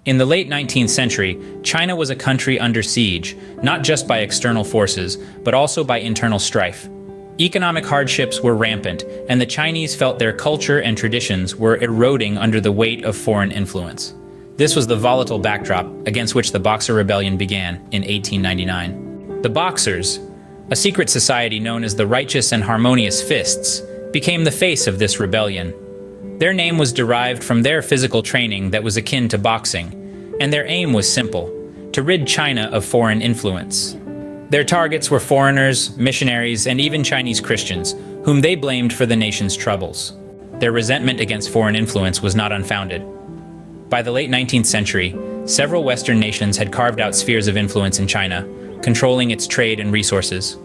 In the late 19th century, China was a country under siege, not just by external forces, but also by internal strife. Economic hardships were rampant, and the Chinese felt their culture and traditions were eroding under the weight of foreign influence. This was the volatile backdrop against which the Boxer Rebellion began in 1899. The Boxers, a secret society known as the Righteous and Harmonious Fists, became the face of this rebellion. Their name was derived from their physical training that was akin to boxing, and their aim was simple: to rid China of foreign influence. Their targets were foreigners, missionaries, and even Chinese Christians, whom they blamed for the nation's troubles. Their resentment against foreign influence was not unfounded. By the late 19th century, several Western nations had carved out spheres of influence in China, controlling its trade and resources.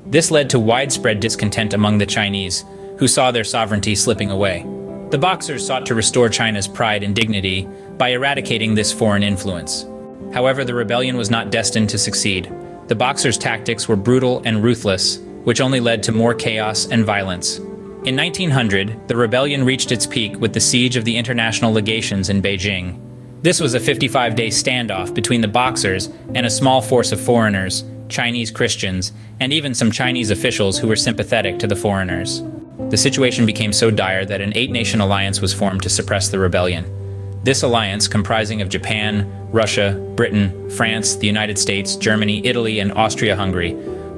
This led to widespread discontent among the Chinese, who saw their sovereignty slipping away. The Boxers sought to restore China's pride and dignity by eradicating this foreign influence. However, the rebellion was not destined to succeed. The Boxers' tactics were brutal and ruthless, which only led to more chaos and violence. In 1900, the rebellion reached its peak with the siege of the international legations in Beijing. This was a 55-day standoff between the Boxers and a small force of foreigners, Chinese Christians, and even some Chinese officials who were sympathetic to the foreigners. The situation became so dire that an 8-nation alliance was formed to suppress the rebellion. This alliance, comprising of Japan, Russia, Britain, France, the United States, Germany, Italy, and Austria-Hungary,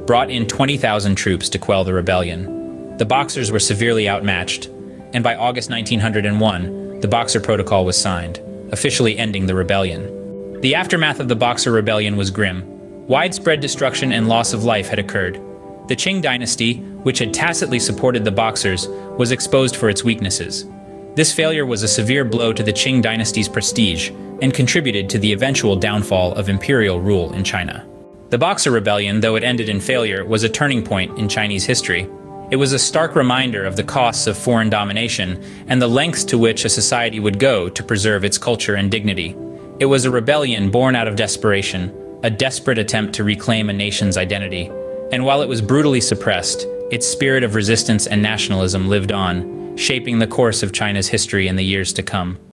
brought in 20,000 troops to quell the rebellion. The Boxers were severely outmatched, and by August 1901, the Boxer Protocol was signed, officially ending the rebellion. The aftermath of the Boxer Rebellion was grim. Widespread destruction and loss of life had occurred. The Qing Dynasty, which had tacitly supported the Boxers, was exposed for its weaknesses. This failure was a severe blow to the Qing Dynasty's prestige and contributed to the eventual downfall of imperial rule in China. The Boxer Rebellion, though it ended in failure, was a turning point in Chinese history. It was a stark reminder of the costs of foreign domination and the lengths to which a society would go to preserve its culture and dignity. It was a rebellion born out of desperation, a desperate attempt to reclaim a nation's identity. And while it was brutally suppressed, its spirit of resistance and nationalism lived on, shaping the course of China's history in the years to come.